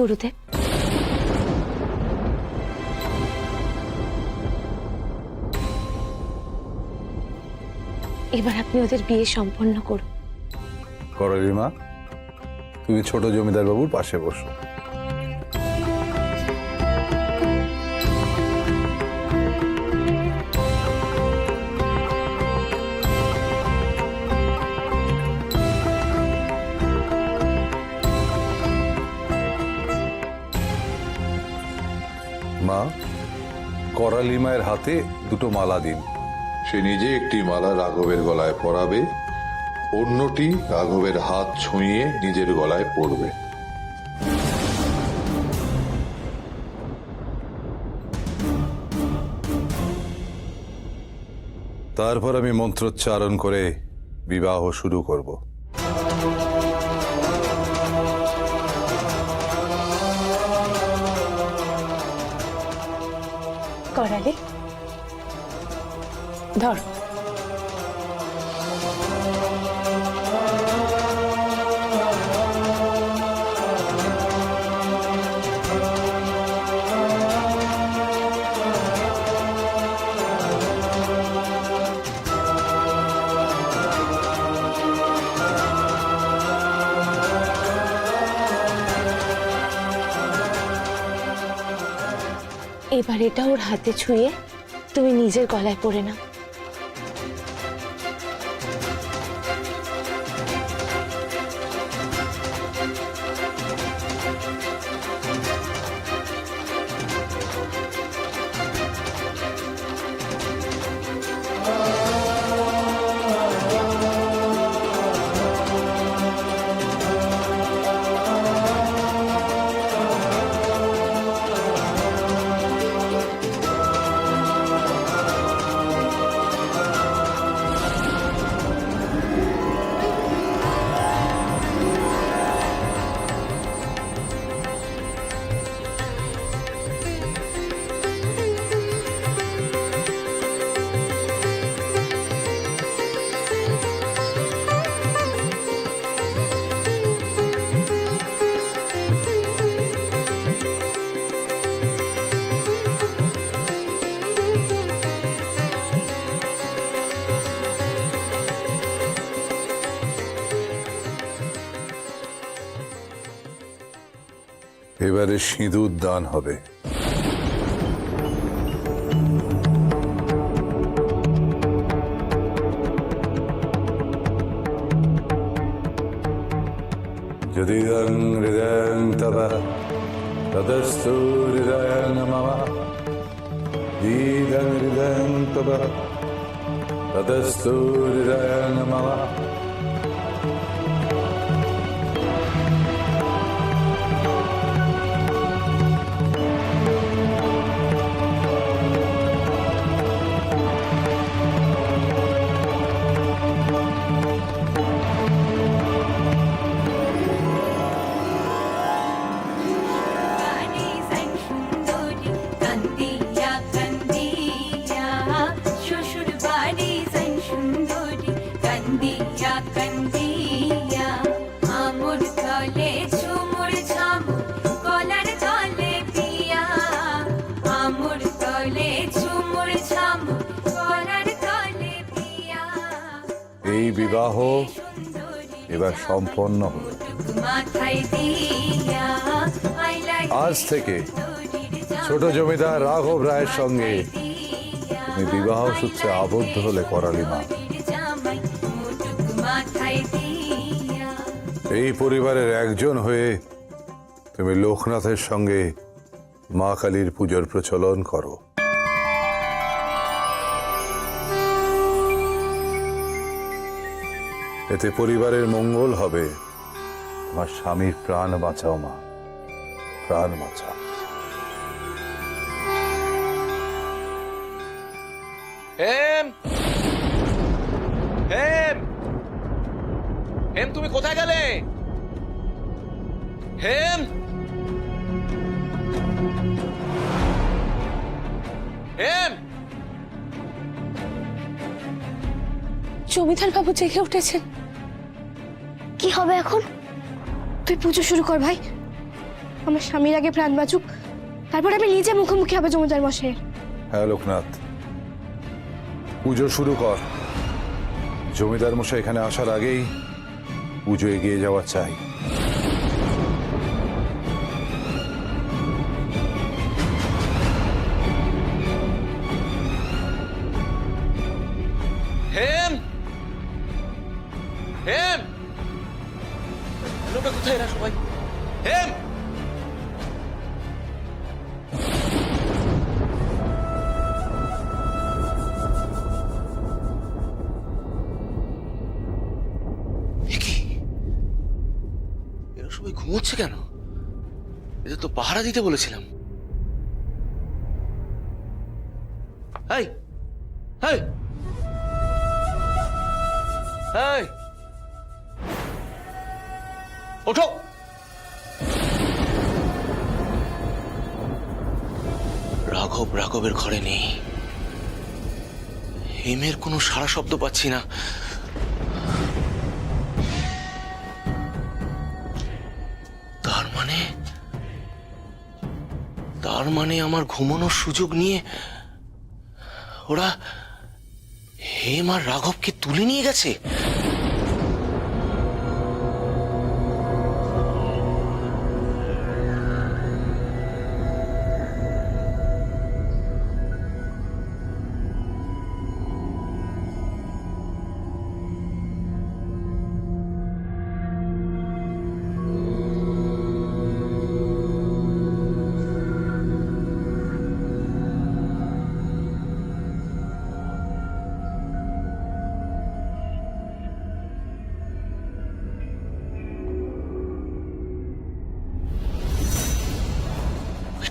গুরুদেব। এবার আপনি ওদের বিয়ে সম্পন্ন করুন। করালি মা, তুমি ছোট জমিদার বাবুর পাশে বসো। মা, করালি মায়ের হাতে দুটো মালা দিন। সে নিজে একটি মালা রাঘবের গলায় পরাবে, অন্যটি রাঘবের হাত ছুঁয়ে নিজের গলায় পরবে। তারপর আমি মন্ত্রোচ্চারণ করে বিবাহ শুরু করব। করালি, ধর। এবার এটা ওর হাতে ছুঁয়ে তুমি নিজের গলায় পরে নাও। এবারে সিঁদুর দান হবে। যদি হৃদয়ং তব তদস্তু হৃদয়ং মম, দীদং হৃদয়ং তব তদস্তু হৃদয়ং মম। এই বিবাহ এবার সম্পন্ন হল। আজ থেকে ছোট জমিদার রাঘব রায়ের সঙ্গে তুমি বিবাহ সূত্রে আবদ্ধ হলে করালি মা। এই পরিবারের একজন হয়ে তুমি লোকনাথের সঙ্গে মা কালীর পুজোর প্রচলন করো। এতে পরিবারের মঙ্গল হবে। আমার স্বামীর প্রাণ বাঁচাও মা, প্রাণ বাঁচাও। হেম, হেম, হেম, তুমি কোথায় গেলে? হেম, হেম। জমিদার বাবু জেগে উঠেছেন। কি হবে এখন? তুই পুজো শুরু কর ভাই। আমার স্বামীর আগে প্রাণ বাঁচুক, তারপর আমি নিজে মুখোমুখি হবে জমিদার মশাইয়ের। হ্যাঁ লোকনাথ, পুজো শুরু কর। জমিদার মশাই এখানে আসার আগেই পুজো এগিয়ে যাওয়া চাই। হেম, হেম, লোকটা কোথায় এরা সবাই? হেম, এ কি? এরা সবাই ঘুমোচ্ছে কেন? এদের তো পাহারা দিতে বলেছিলাম। এই, এই, এই, ওঠো। রাঘবের ঘরে নেই। হেমের কোনো সাড়া শব্দ পাচ্ছি না। তার মানে আমার ঘুমানোর সুযোগ নিয়ে ওরা হেম আর রাঘবকে তুলে নিয়ে গেছে।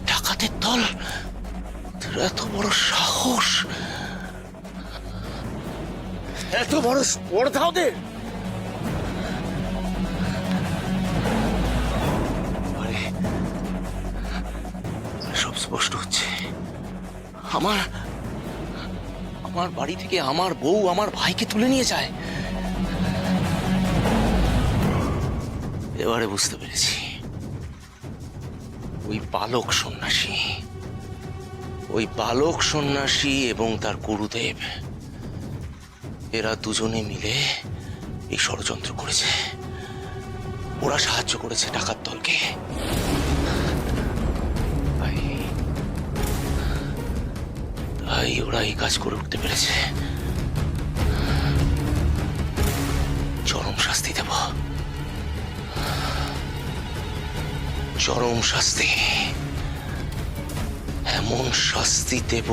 ডাকাতের দল, এত বড় সাহস, এত বড় স্পর্ধা ওদের। সব স্পষ্ট হচ্ছে। আমার বাড়ি থেকে আমার বউ আমার ভাইকে তুলে নিয়ে যায়। এবারে বুঝতে পেরেছি, ওই বালক সন্ন্যাসী এবং তার গুরুদেব, এরা দুজনে মিলে এই ষড়যন্ত্র করেছে। ওরা সাহায্য করেছে ডাকাত দলকে। তাই ওরা এই কাজ করে উঠতে পেরেছে। চরম শাস্তি দেব, চরম শাস্তি। এমন শাস্তি দেব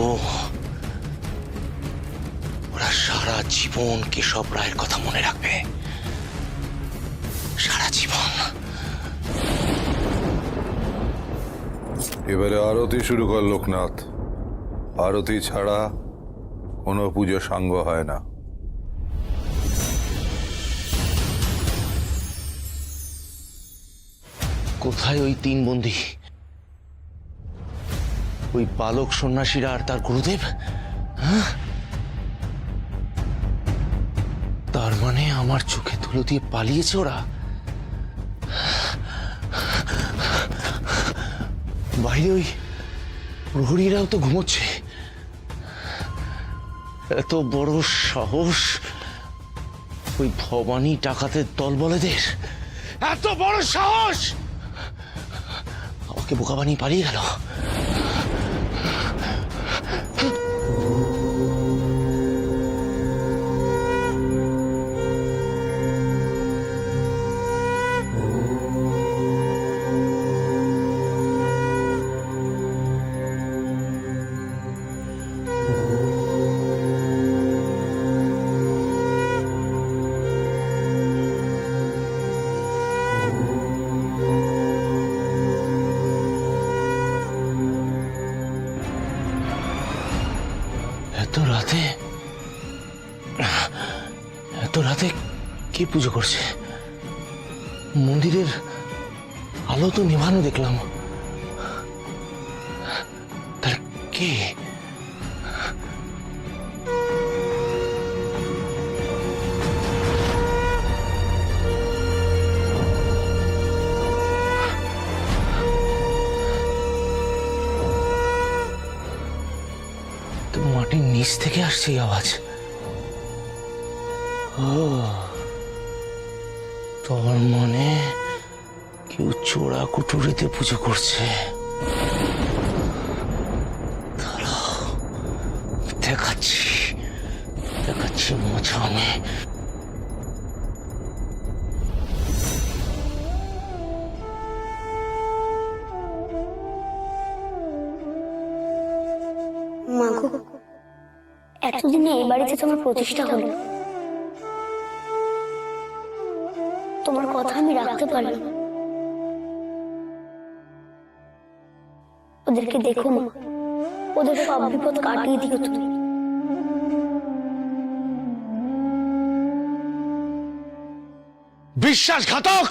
ওরা সারা জীবন কেশব রায়ের কথা মনে রাখবে, সারা জীবন। এবারে আরতি শুরু কর লোকনাথ। আরতি ছাড়া কোনো পুজো সাঙ্গ হয় না। কোথায় ওই তিন বন্দী? ওই বালক সন্ন্যাসীরা আর তার গুরুদেব? তার মানে আমার চোখে ধুলো দিয়ে পালিয়েছে ওরা। বাইরে ওই প্রহরীরাও তো ঘুমোচ্ছে। এত বড় সাহস ওই ভবানী ডাকাতের দলবলেদের, এত বড় সাহস! আমাকে বোকা বানিয়ে পালিয়ে গেল। এত রাতে কে পুজো করছে? মন্দিরের আলো তো নেভানো দেখলাম। তাহলে কে? মাটির নিচ থেকে আসছে এই আওয়াজ। ও, তোর মনে কেউ চোরা কুটুরিতে পুজো করছে। দাঁড়াও, দেখাচ্ছি দেখাচ্ছি মজা আমি। মাগো, এতদিনে এই বাড়িতে তোমার প্রতিষ্ঠা হলো, তোমার কথা আমি রাখতে পারলাম। ওদেরকে দেখো মা, ওদের সব বিপদ কাটিয়ে দিও তুমি। বিশ্বাসঘাতক!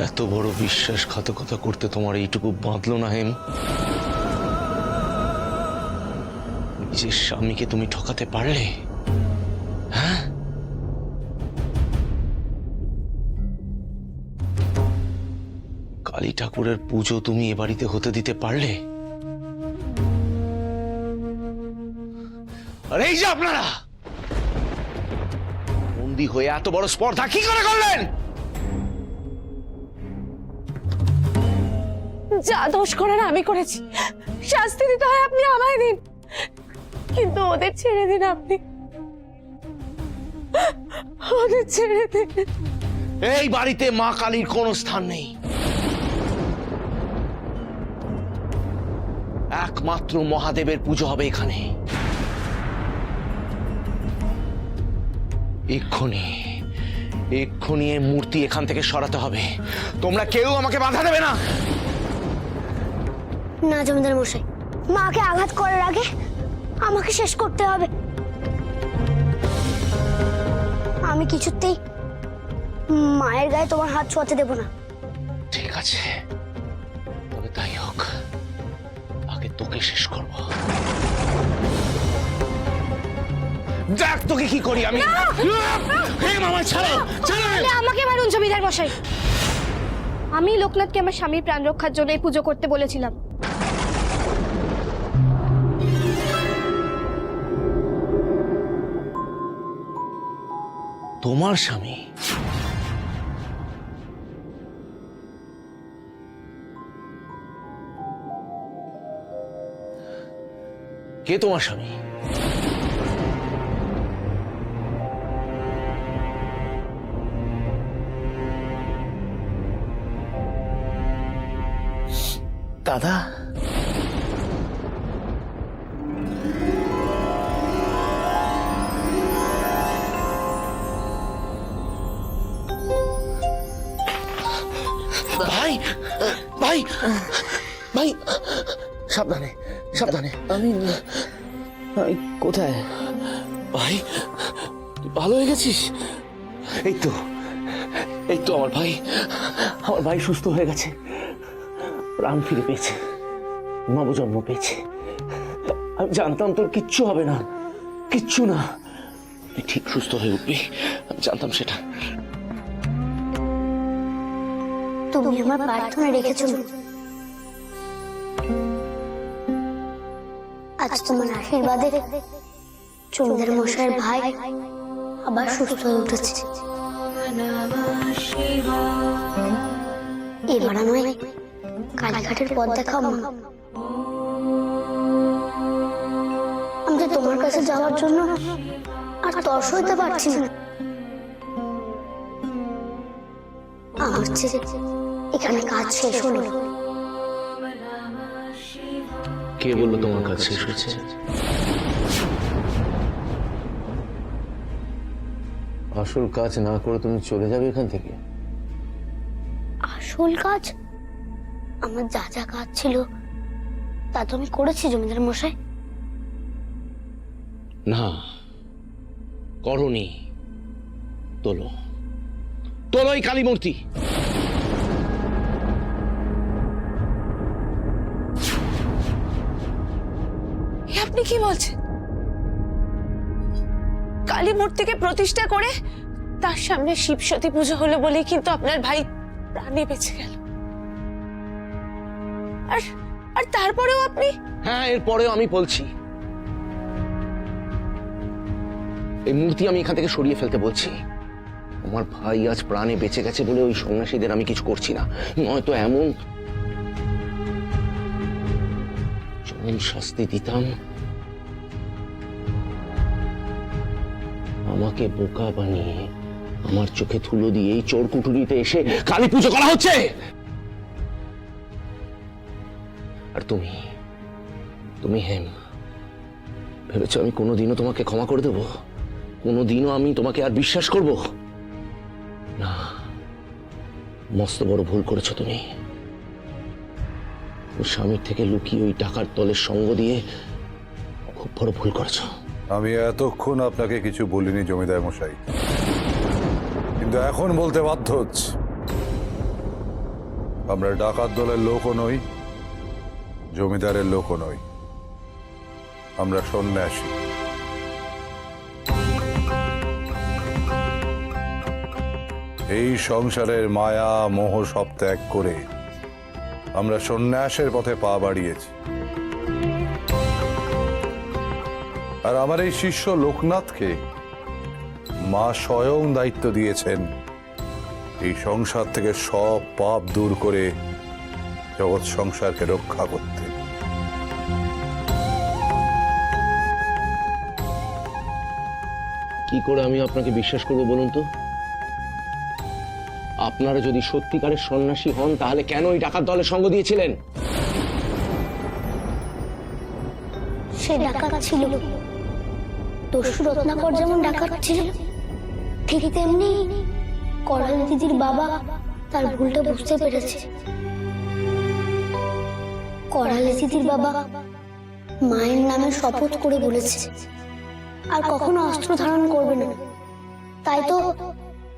এত বড় বিশ্বাসঘাতকতা করতে তোমার এইটুকু বাঁধলো না হেম? নিজের স্বামীকে তুমি ঠকাতে পারলে? হ্যাঁ, কালী ঠাকুরের পুজো তুমি এ বাড়িতে হতে দিতে পারলে? আর এই যে আপনারা বন্দী হয়ে এত বড় স্পর্ধা কি করে করলেন? যা দোষ করার আমি করেছি, শাস্তি দিতে হয় আপনি আমায় দিন, কিন্তু ওদের ছেড়ে দিন আপনি, ওদের ছেড়ে দিন। এই বাড়িতে মা কালীর কোনো স্থান নেই। একমাত্র মহাদেবের পুজো হবে এখানে। এক্ষুনি এক্ষুনি এই মূর্তি এখান থেকে সরাতে হবে। তোমরা কেউ আমাকে বাধা দেবে না। না জমিদার মশাই, মাকে আঘাত করার আগে আমাকে শেষ করতে হবে। আমি কিছুতেই মায়ের গায়ে তোমার হাত ছোঁয়াতে দেব না। ঠিক আছে, তবে তাই হোক, আগে তোকে শেষ করব। দেখ তোকে কি করি আমি। মামা ছাড়ো, ছাড়ো। আমাকে মারুন জমিদার মশাই। আমি লোকনাথকে আমার স্বামীর প্রাণ রক্ষার জন্য এই পুজো করতে বলেছিলাম। তোমার স্বামী? কে তোমার স্বামী? দাদা? ভাই ভাই ভাই, সাবধানে সাবধানে। আমি কোথায়? ভাই তুই ভালো হয়ে গেছিস? এই তো এই তো আমার ভাই সুস্থ হয়ে গেছে, প্রাণ ফিরে পেয়েছে, নবজন্ম পেয়েছে। আমি জানতাম তোর কিচ্ছু হবে না, কিচ্ছু না, তুই ঠিক সুস্থ হয়ে উঠবি, আমি জানতাম সেটা। তুমি আমার প্রার্থনা রেখেছো। আজ তোমার আশীর্বাদে জমিদার মশাইয়ের ভাই আবার সুস্থ হয়ে উঠেছে। এবার আমায় কালীঘাটের পথ দেখাও মা। আমি তো তোমার কাছে যাওয়ার জন্য আর তর্স হইতে পারছি না। আমার চেয়ে এখানে কাজ শেষ হলো। কে বললো তোমার কাজ শেষ হয়েছে? আসল কাজ না করে তুমি চলে যাবে এখান থেকে? আসল কাজ? আমার যা যা কাজ ছিল তা তো আমি করেছি জমিদার মশাই। না, করনি। তোলো তোলো এই কালী মূর্তি। এ আপনি কি বলছেন? কালী মূর্তিকে প্রতিষ্ঠা করে তার সামনে শিবসতী পুজো হলো বলেই কিন্তু আপনার ভাই প্রাণে বেঁচে গেল। আর আর তারপরেও আপনি? হ্যাঁ, এরপরেও আমি বলছি, এই মূর্তি আমি এখান থেকে সরিয়ে ফেলতে বলছি। আমার ভাই আজ প্রাণে বেঁচে গেছে বলে ওই সন্ন্যাসীদের আমি কিছু করছি না, নয়তো এমন শাস্তি দিতাম আমাকে বোকা বানিয়ে আমার চোখে ধুলো দিয়ে এই চোর কুঠুরিতে এসে কালী পুজো করা হচ্ছে। আর তুমি তুমি হেম, ভেবেছো আমি কোনোদিনও তোমাকে ক্ষমা করে দেব? কোনোদিনও আমি তোমাকে আর বিশ্বাস করব না। মস্ত বড় ভুল করেছো তুমি। স্বামীর থেকে লুকিয়ে ওই টাকার দলের সঙ্গ দিয়ে খুব বড় ভুল করেছো। আমি এতক্ষণ আপনাকে কিছু বলিনি জমিদার মশাই, কিন্তু এখন বলতে বাধ্য হচ্ছে। আমরা ডাকাত দলের লোকও নই, জমিদারের লোকও নই, আমরা সন্ন্যাসী। এই সংসারের মায়া মোহ সব ত্যাগ করে আমরা সন্ন্যাসের পথে পা বাড়িয়েছি। আর আমার এই শিষ্য লোকনাথকে মা স্বয়ং দায়িত্ব দিয়েছেন এই সংসার থেকে সব পাপ দূর করে জগৎ সংসারকে রক্ষা করতে। কি করে আমি আপনাকে বিশ্বাস করব বলুন তো? আপনারা যদি সত্যিকারের সন্ন্যাসী হন তাহলে কেন ওই ডাকাত দলের সঙ্গ দিয়েছিলেন? সে ডাকাত ছিল, দস্যু রত্নাকর যেমন ডাকাত ছিল, ঠিক তেমনি করালি দিদির বাবা তার ভুলটা বুঝতে পেরেছে। করালি দিদির বাবা মায়ের নামে শপথ করে বলেছে আর কখনো অস্ত্র ধারণ করবে না। তাই তো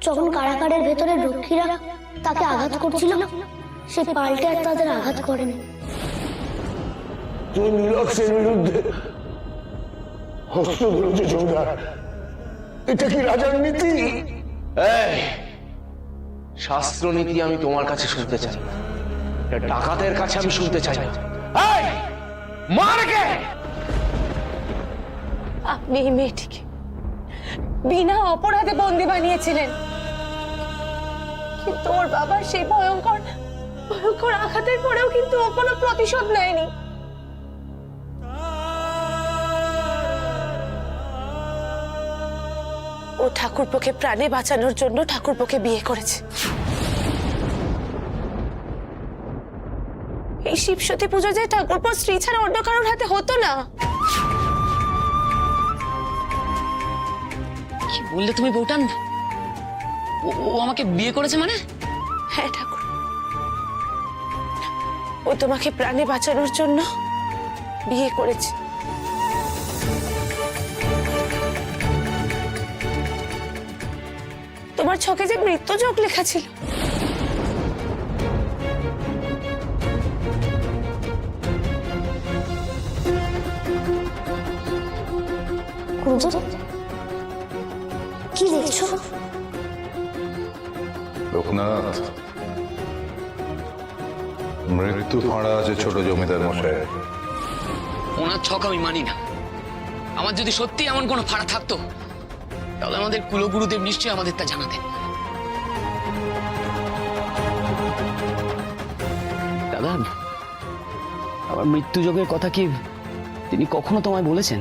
যখন কারাগারের ভেতরে রক্ষীরা তাকে আঘাত করছিল, সে পাল্টে আর তাদের আঘাত করেনি। তুমি নীলক্ষের বিরুদ্ধে অস্ত্র ধরেছে জমিদার, এটা কি রাজার নীতি? শাস্ত্র নীতি আমি তোমার কাছে শুনতে চাই না, এটা ডাকাতের কাছে আমি শুনতে চাই না। আপনি এই মেয়েটিকে বিনা অপরাধে বন্দি বানিয়েছিলেন, কিন্তু ওর বাবার সেই ভয়ঙ্কর ভয়ঙ্কর আঘাতের পরেও কিন্তু ও কোনো প্রতিশোধ নেয়নি। ও ঠাকুরপোকে প্রাণে বাঁচানোর জন্য ঠাকুরপোকে বিয়ে করেছে। এই শিবসতী পুজো যে ঠাকুরপোর স্ত্রী ছাড়া অন্য কারোর হাতে হতো না। কি বললে তুমি বউটান? ও আমাকে বিয়ে করেছে মানে? হ্যাঁ ঠাকুর, ও তোমাকে প্রাণে বাঁচানোর জন্য বিয়ে করেছে। তোমার ছকে যে মৃত্যুযোগ লেখা ছিল। কি দেখছো? লোকনাথ, মৃত্যু ফাঁড়া আছে ছোট জমিদার মশাই। ওনার ছক আমি মানি না। আমার যদি সত্যি এমন কোনো ফাড়া থাকতো তাহলে আমাদের কুলগুরুদেব নিশ্চয়ই আমাদের তা জানাতেন। দাদা, আমার মৃত্যুযোগের কথা কি তিনি কখনো তোমায় বলেছেন?